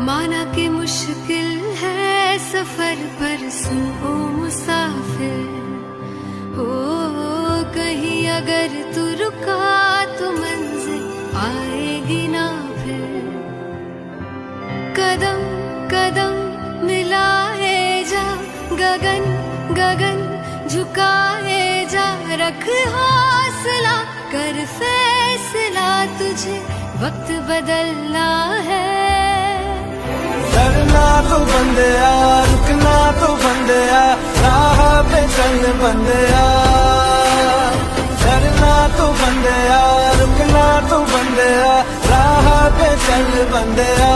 माना कि मुश्किल है सफर पर सुन ओ मुसाफिर, हो कहीं अगर तू रुका तो मंजिल आएगी ना फिर। कदम कदम मिलाए जा, गगन गगन झुकाए जा, रख हौसला कर फैसला, तुझे वक्त बदलना है। डरना तो बंदिया, रुकना तो बंदिया, राह पे चल बंदिया। डरना तो बंदिया, रुकना तो बंदिया, राह पे चल बंदिया।